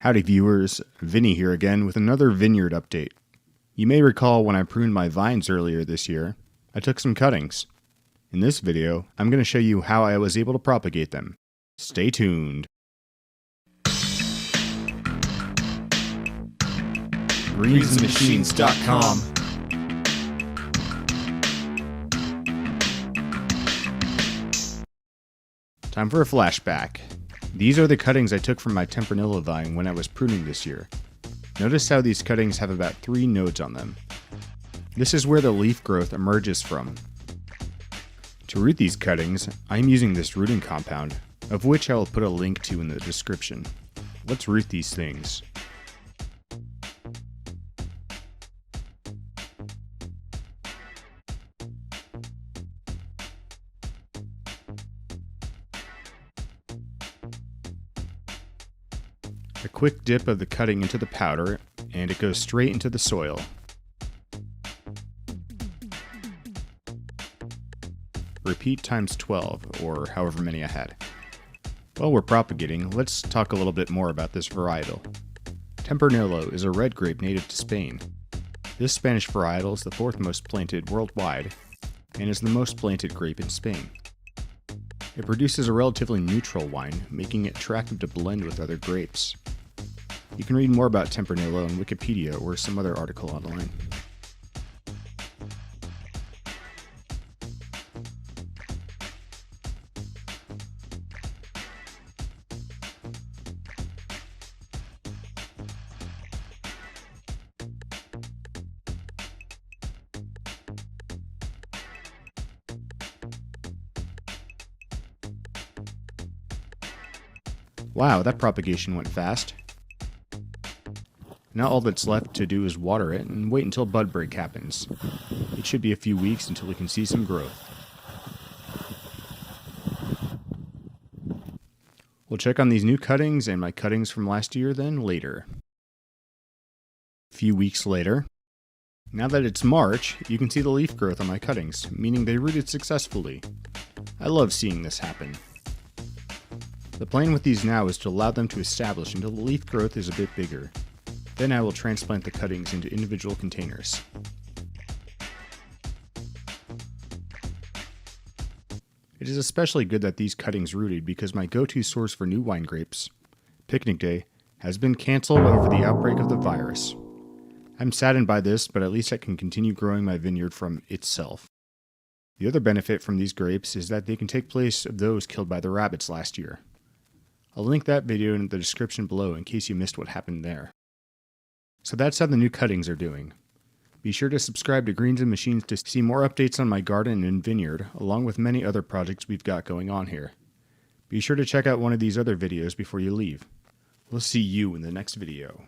Howdy viewers, Vinny here again with another vineyard update. You may recall when I pruned my vines earlier this year, I took some cuttings. In this video, I'm going to show you how I was able to propagate them. Stay tuned. greensandmachines.com. Time for a flashback. These are the cuttings I took from my Tempranillo vine when I was pruning this year. Notice how these cuttings have about 3 nodes on them. This is where the leaf growth emerges from. To root these cuttings, I'm using this rooting compound, of which I will put a link to in the description. Let's root these things. A quick dip of the cutting into the powder, and it goes straight into the soil. Repeat times 12, or however many I had. While we're propagating, let's talk a little bit more about this varietal. Tempranillo is a red grape native to Spain. This Spanish varietal is the 4th most planted worldwide, and is the most planted grape in Spain. It produces a relatively neutral wine, making it attractive to blend with other grapes. You can read more about Tempranillo on Wikipedia or some other article online. Wow, that propagation went fast. Now all that's left to do is water it and wait until bud break happens. It should be a few weeks until we can see some growth. We'll check on these new cuttings and my cuttings from last year then later. A few weeks later. Now that it's March, you can see the leaf growth on my cuttings, meaning they rooted successfully. I love seeing this happen. The plan with these now is to allow them to establish until the leaf growth is a bit bigger. Then I will transplant the cuttings into individual containers. It is especially good that these cuttings rooted because my go-to source for new wine grapes, Picnic Day, has been cancelled over the outbreak of the virus. I'm saddened by this, but at least I can continue growing my vineyard from itself. The other benefit from these grapes is that they can take place of those killed by the rabbits last year. I'll link that video in the description below in case you missed what happened there. So that's how the new cuttings are doing. Be sure to subscribe to Greens and Machines to see more updates on my garden and vineyard, along with many other projects we've got going on here. Be sure to check out one of these other videos before you leave. We'll see you in the next video.